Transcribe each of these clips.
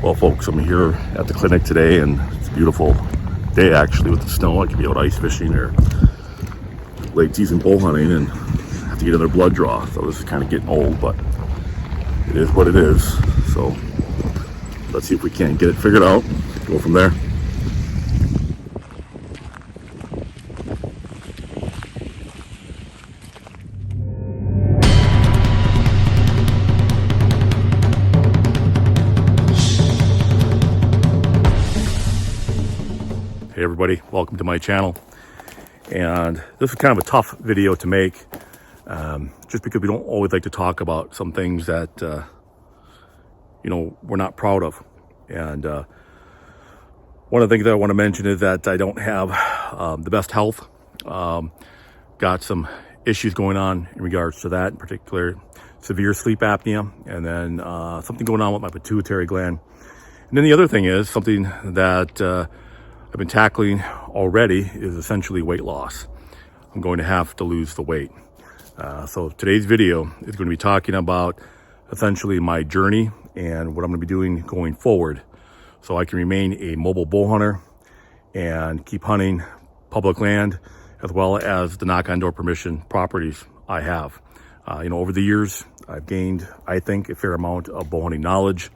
Well, folks, I'm here at the clinic today, and it's a beautiful day actually with the snow. I could be out ice fishing or late season bow hunting and have to get another blood draw. So this is kind of getting old, but it is what it is. So let's see if we can't get it figured out. Go from there. Hey everybody, welcome to my channel. And this is kind of a tough video to make, just because we don't always like to talk about some things that we're not proud of. And one of the things that I want to mention is that I don't have the best health. Got some issues going on in regards to that, in particular severe sleep apnea, and then something going on with my pituitary gland. And then the other thing is something that I've been tackling already is essentially weight loss. I'm going to have to lose the weight. So today's video is going to be talking about essentially my journey and what I'm going to be doing going forward so I can remain a mobile bow hunter and keep hunting public land as well as the knock-on-door permission properties I have. Over the years, I've gained, I think, a fair amount of bow hunting knowledge.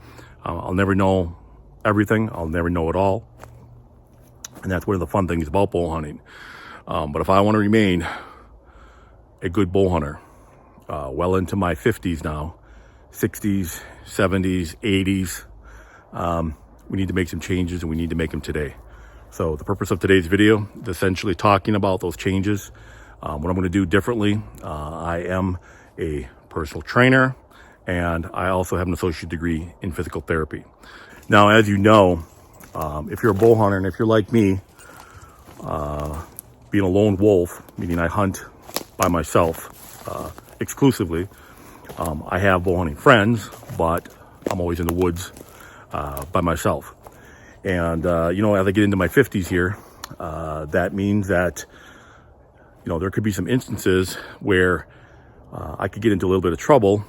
I'll never know everything. I'll never know it all. And that's one of the fun things about bow hunting. But if I want to remain a good bow hunter, well into my 50s now, 60s, 70s, 80s, we need to make some changes, and we need to make them today. So the purpose of today's video is essentially talking about those changes. What I'm going to do differently. I am a personal trainer, and I also have an associate degree in physical therapy. Now, as you know, if you're a bow hunter and if you're like me, being a lone wolf, meaning I hunt by myself exclusively, I have bow hunting friends, but I'm always in the woods by myself. And, as I get into my 50s here, that means that, there could be some instances where I could get into a little bit of trouble,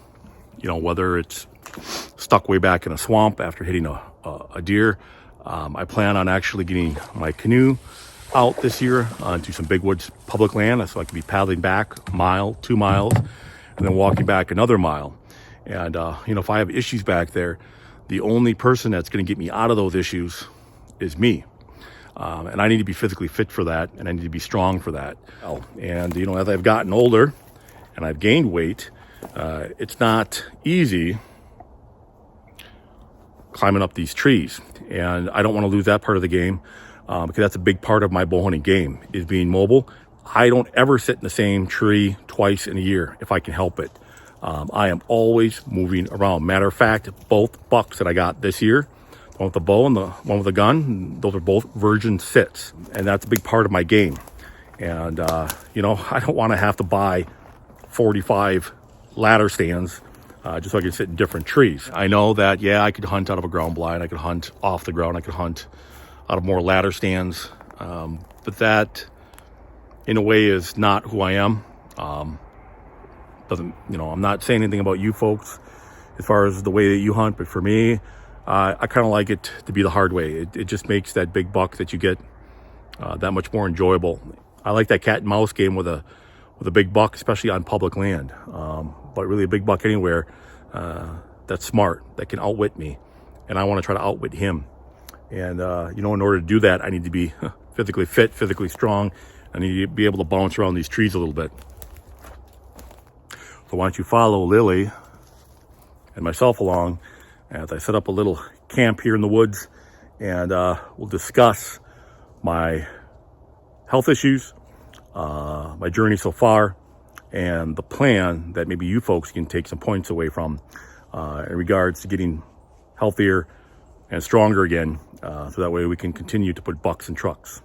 whether it's stuck way back in a swamp after hitting a deer. I plan on actually getting my canoe out this year onto some big woods public land, so I can be paddling back a mile, 2 miles, and then walking back another mile. And if I have issues back there, the only person that's going to get me out of those issues is me. And I need to be physically fit for that, and I need to be strong for that. And as I've gotten older and I've gained weight, it's not easy climbing up these trees, and I don't want to lose that part of the game, because that's a big part of my bow hunting game, is being mobile. I don't ever sit in the same tree twice in a year if I can help it. I am always moving around. Matter of fact, both bucks that I got this year, the one with the bow and the one with the gun, those are both virgin sits, and that's a big part of my game. And I don't want to have to buy 45 ladder stands just so I can sit in different trees. I know that, I could hunt out of a ground blind, I could hunt off the ground, I could hunt out of more ladder stands, but that, in a way, is not who I am. I'm not saying anything about you folks as far as the way that you hunt, but for me, I kind of like it to be the hard way. It just makes that big buck that you get that much more enjoyable. I like that cat and mouse game with a big buck, especially on public land. But really a big buck anywhere that's smart, that can outwit me, and I want to try to outwit him. And in order to do that, I need to be physically fit, physically strong. I need to be able to bounce around these trees a little bit. So why don't you follow Lily and myself along as I set up a little camp here in the woods, and we'll discuss my health issues, my journey so far, and the plan that maybe you folks can take some points away from in regards to getting healthier and stronger again, so that way we can continue to put bucks in trucks.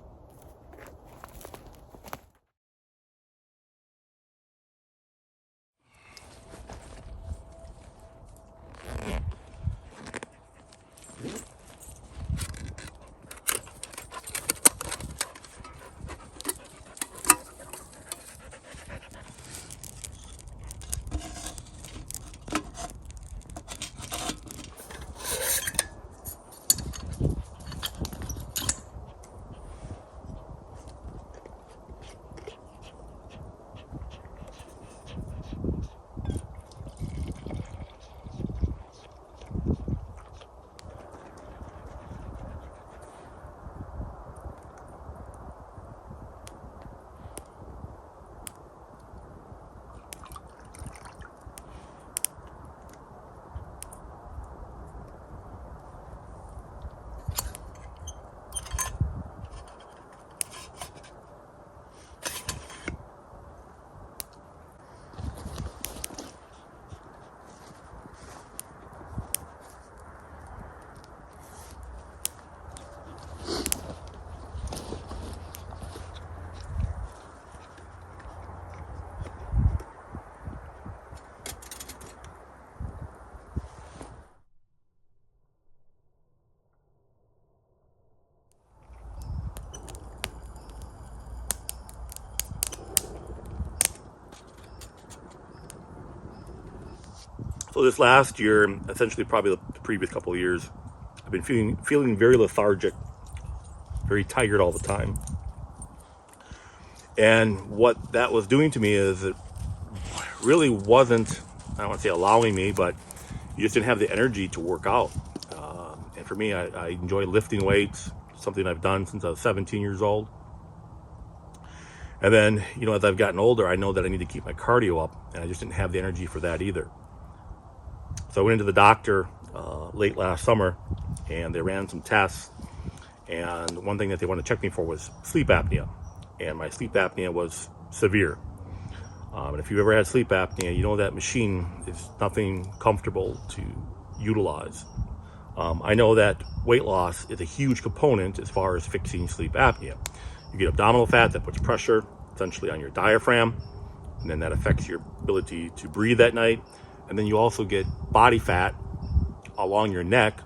So this last year, essentially probably the previous couple of years, I've been feeling very lethargic, very tired all the time. And what that was doing to me is it really wasn't, I don't want to say allowing me, but you just didn't have the energy to work out. And for me, I enjoy lifting weights, something I've done since I was 17 years old. And then, as I've gotten older, I know that I need to keep my cardio up, and I just didn't have the energy for that either. So I went into the doctor late last summer, and they ran some tests. And one thing that they wanted to check me for was sleep apnea. And my sleep apnea was severe. And if you've ever had sleep apnea, you know that machine is nothing comfortable to utilize. I know that weight loss is a huge component as far as fixing sleep apnea. You get abdominal fat that puts pressure essentially on your diaphragm, and then that affects your ability to breathe at night. And then you also get body fat along your neck,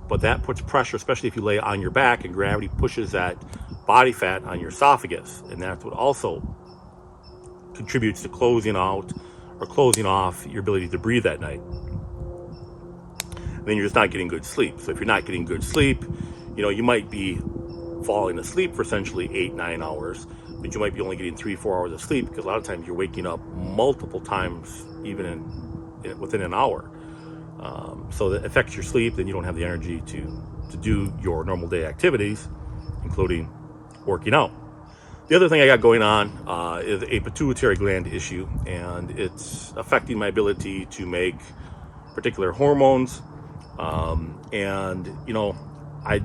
but that puts pressure, especially if you lay on your back, and gravity pushes that body fat on your esophagus, and that's what also contributes to closing out or closing off your ability to breathe at night. And then you're just not getting good sleep. So if you're not getting good sleep, you might be falling asleep for essentially 8-9 hours, but you might be only getting 3-4 hours of sleep, because a lot of times you're waking up multiple times, even within an hour. So that affects your sleep. Then you don't have the energy to do your normal day activities, including working out. The other thing I got going on is a pituitary gland issue, and it's affecting my ability to make particular hormones. I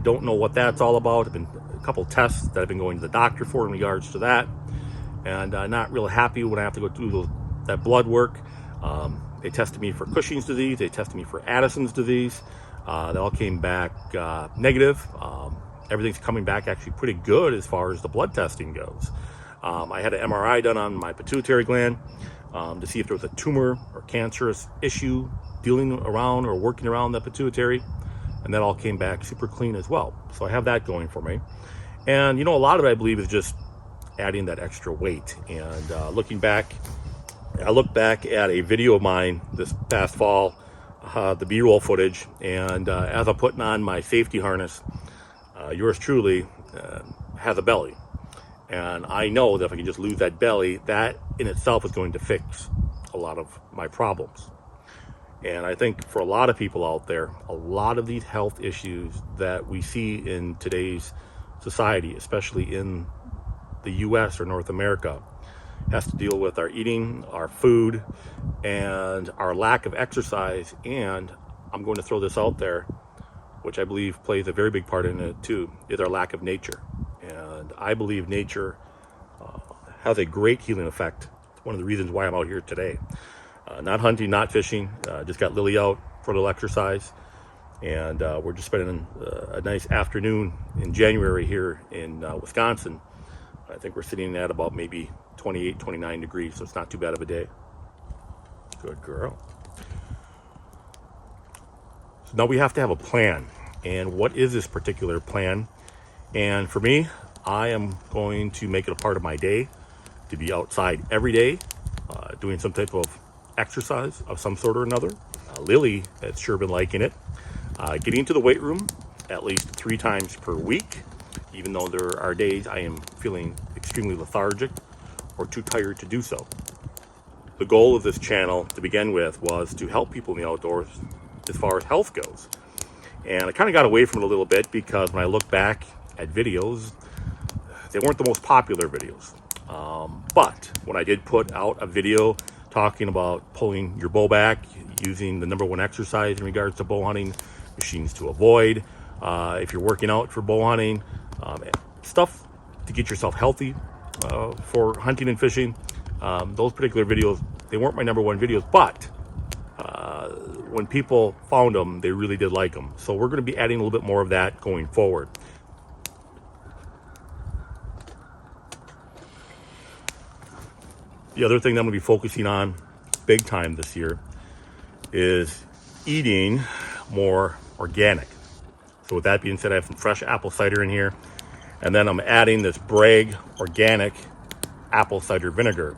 don't know what that's all about. I've been a couple tests that I've been going to the doctor for in regards to that, and not real happy when I have to go do that blood work. They tested me for Cushing's disease. They tested me for Addison's disease. They all came back negative. Everything's coming back actually pretty good as far as the blood testing goes. I had an MRI done on my pituitary gland to see if there was a tumor or cancerous issue dealing around or working around the pituitary, and that all came back super clean as well. So I have that going for me. And a lot of it, I believe, is just adding that extra weight. And looking back, I looked back at a video of mine this past fall, the B-roll footage, and as I'm putting on my safety harness, yours truly has a belly. And I know that if I can just lose that belly, that in itself is going to fix a lot of my problems. And I think for a lot of people out there, a lot of these health issues that we see in today's society, especially in the US or North America, has to deal with our eating, our food, and our lack of exercise. And I'm going to throw this out there, which I believe plays a very big part in it too, is our lack of nature. And I believe nature has a great healing effect. It's one of the reasons why I'm out here today. Not hunting, not fishing, just got Lily out for a little exercise. And we're just spending a nice afternoon in January here in Wisconsin. I think we're sitting at about maybe 28, 29 degrees, so it's not too bad of a day. Good girl. So now we have to have a plan. And what is this particular plan? And for me, I am going to make it a part of my day to be outside every day, doing some type of exercise of some sort or another. Lily has sure been liking it. Getting to the weight room at least 3 times per week, even though there are days I am feeling extremely lethargic or too tired to do so. The goal of this channel to begin with was to help people in the outdoors as far as health goes. And I kind of got away from it a little bit because when I look back at videos, they weren't the most popular videos. But when I did put out a video talking about pulling your bow back, using the #1 exercise in regards to bow hunting, machines to avoid, if you're working out for bow hunting, stuff to get yourself healthy for hunting and fishing, those particular videos, they weren't my #1 videos, but when people found them, they really did like them. So we're going to be adding a little bit more of that going forward. The other thing that I'm going to be focusing on big time this year is eating more organic. So with that being said, I have some fresh apple cider in here, and then I'm adding this Bragg organic apple cider vinegar.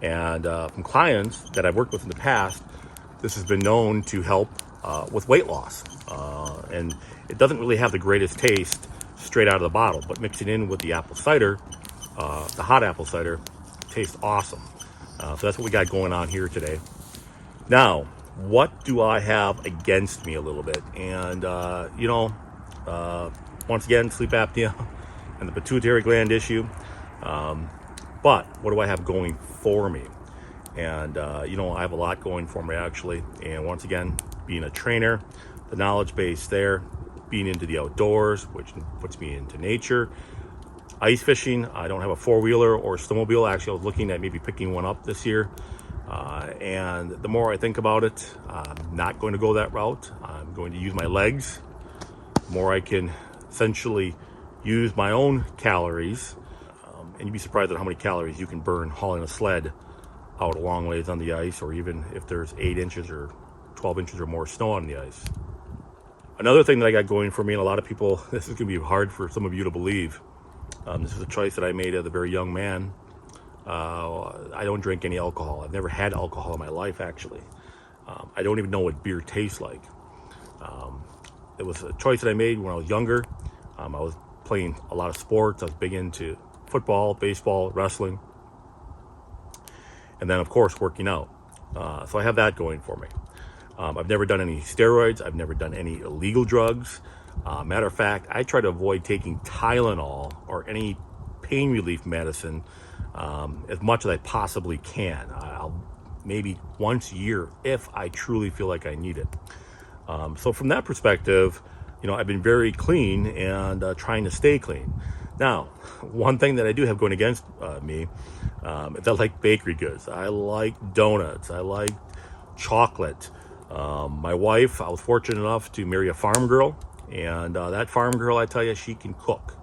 And from clients that I've worked with in the past, this has been known to help with weight loss. And it doesn't really have the greatest taste straight out of the bottle, but mixing in with the apple cider, the hot apple cider, tastes awesome. So that's what we got going on here today. Now, what do I have against me a little bit? And, once again, sleep apnea and the pituitary gland issue. But what do I have going for me? And, I have a lot going for me, actually. And once again, being a trainer, the knowledge base there, being into the outdoors, which puts me into nature. Ice fishing, I don't have a four-wheeler or snowmobile. Actually, I was looking at maybe picking one up this year. And the more I think about it, I'm not going to go that route. I'm going to use my legs. The more I can essentially use my own calories. And you'd be surprised at how many calories you can burn hauling a sled out a long ways on the ice, or even if there's 8 inches or 12 inches or more snow on the ice. Another thing that I got going for me, and a lot of people, this is going to be hard for some of you to believe. This is a choice that I made as a very young man. I don't drink any alcohol. I've never had alcohol in my life, actually. I don't even know what beer tastes like. It was a choice that I made when I was younger. I was playing a lot of sports. I was big into football, baseball, wrestling. And then, of course, working out. So I have that going for me. I've never done any steroids. I've never done any illegal drugs. Matter of fact, I try to avoid taking Tylenol or any pain relief medicine as much as I possibly can. I'll maybe once a year if I truly feel like I need it. So from that perspective, I've been very clean and trying to stay clean. Now, one thing that I do have going against me is I like bakery goods. I like donuts. I like chocolate. My wife, I was fortunate enough to marry a farm girl, and that farm girl, I tell you, she can cook.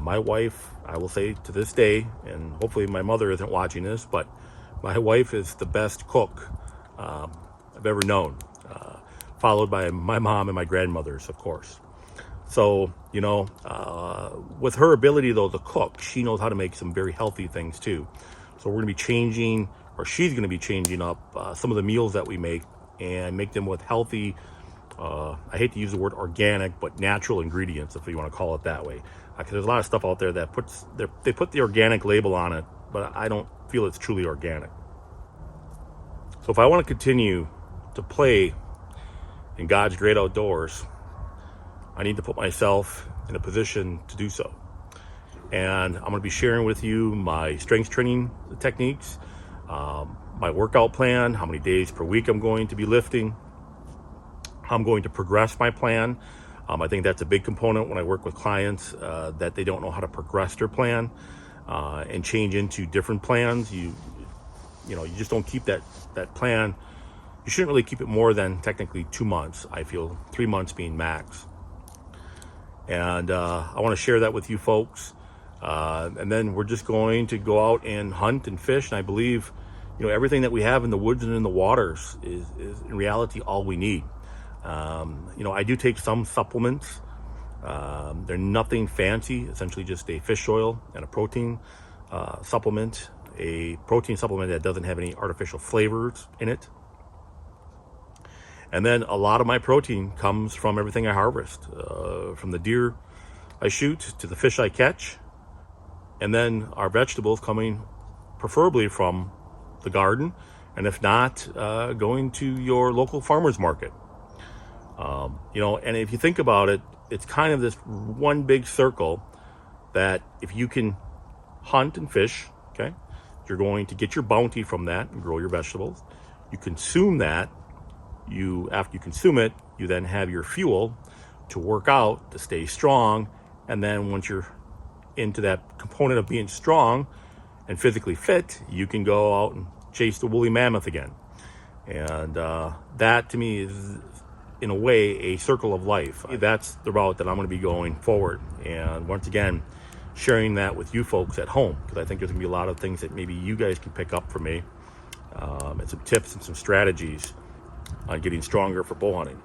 My wife, I will say to this day, and hopefully my mother isn't watching this, but my wife is the best cook I've ever known, followed by my mom and my grandmothers, of course. So, with her ability, though, to cook, she knows how to make some very healthy things, too. So we're going to be changing, or she's going to be changing up some of the meals that we make and make them with healthy, I hate to use the word organic, but natural ingredients, if you want to call it that way. Because there's a lot of stuff out there that they put the organic label on it, but I don't feel it's truly organic. So if I want to continue to play in God's great outdoors, I need to put myself in a position to do so. And I'm going to be sharing with you my strength training techniques, my workout plan, how many days per week I'm going to be lifting, how I'm going to progress my plan. I think that's a big component when I work with clients that they don't know how to progress their plan and change into different plans. You just don't keep that plan. You shouldn't really keep it more than technically 2 months. I feel 3 months being max. And I want to share that with you folks. And then we're just going to go out and hunt and fish. And I believe, everything that we have in the woods and in the waters is in reality all we need. I do take some supplements. They're nothing fancy, essentially just a fish oil and a protein supplement, a protein supplement that doesn't have any artificial flavors in it. And then a lot of my protein comes from everything I harvest, from the deer I shoot to the fish I catch, and then our vegetables coming preferably from the garden, and if not, going to your local farmer's market. And if you think about it, it's kind of this one big circle that if you can hunt and fish, okay, you're going to get your bounty from that and grow your vegetables. You consume that. After you consume it, you then have your fuel to work out, to stay strong. And then once you're into that component of being strong and physically fit, you can go out and chase the woolly mammoth again. And that to me is, in a way, a circle of life. That's the route that I'm going to be going forward. And once again, sharing that with you folks at home, because I think there's going to be a lot of things that maybe you guys can pick up from me, and some tips and some strategies on getting stronger for bow hunting.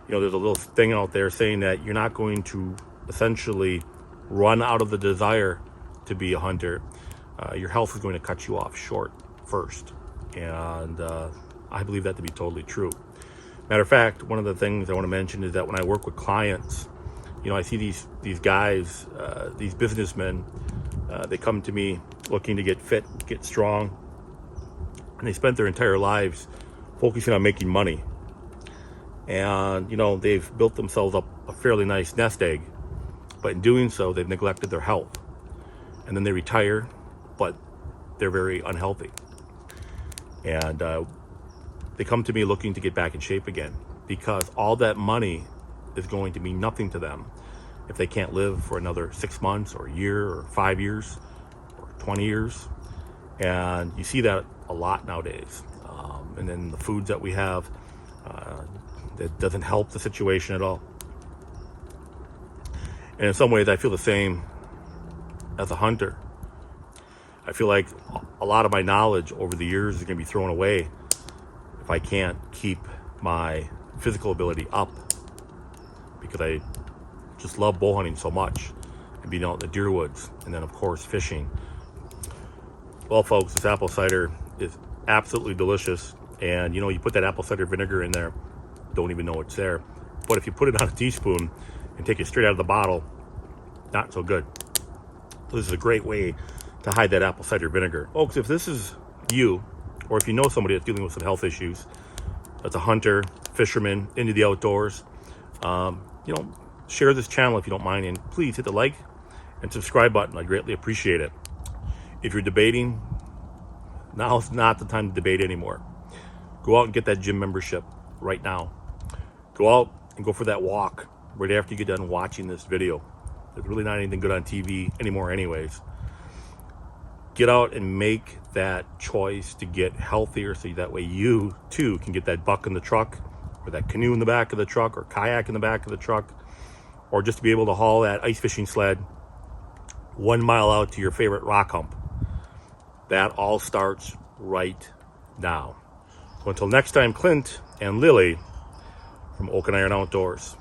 There's a little thing out there saying that you're not going to essentially run out of the desire to be a hunter. Your health is going to cut you off short first. And I believe that to be totally true. Matter of fact, one of the things I want to mention is that when I work with clients, I see these guys, these businessmen, they come to me looking to get fit, get strong, and they spent their entire lives focusing on making money. And, they've built themselves up a fairly nice nest egg, but in doing so, they've neglected their health. And then they retire, but they're very unhealthy. And they come to me looking to get back in shape again, because all that money is going to mean nothing to them if they can't live for another 6 months or a year or 5 years or 20 years. And you see that a lot nowadays. And then the foods that we have, that doesn't help the situation at all. And in some ways, I feel the same as a hunter. I feel like a lot of my knowledge over the years is going to be thrown away if I can't keep my physical ability up, because I just love bow hunting so much and being out in the deer woods, and then of course fishing. Well, folks, this apple cider is absolutely delicious, and you put that apple cider vinegar in there, don't even know it's there. But if you put it on a teaspoon and take it straight out of the bottle, not so good. So this is a great way to hide that apple cider vinegar. Folks, if this is you, or if you know somebody that's dealing with some health issues, that's a hunter, fisherman, into the outdoors, share this channel if you don't mind, and please hit the like and subscribe button. I greatly appreciate it. If you're debating, now's not the time to debate anymore. Go out and get that gym membership right now. Go out and go for that walk right after you get done watching this video. There's really not anything good on TV anymore anyways. Get out and make that choice to get healthier, so that way you too can get that buck in the truck, or that canoe in the back of the truck, or kayak in the back of the truck, or just to be able to haul that ice fishing sled 1 mile out to your favorite rock hump. That all starts right now. So until next time, Clint and Lily from Oak and Iron Outdoors.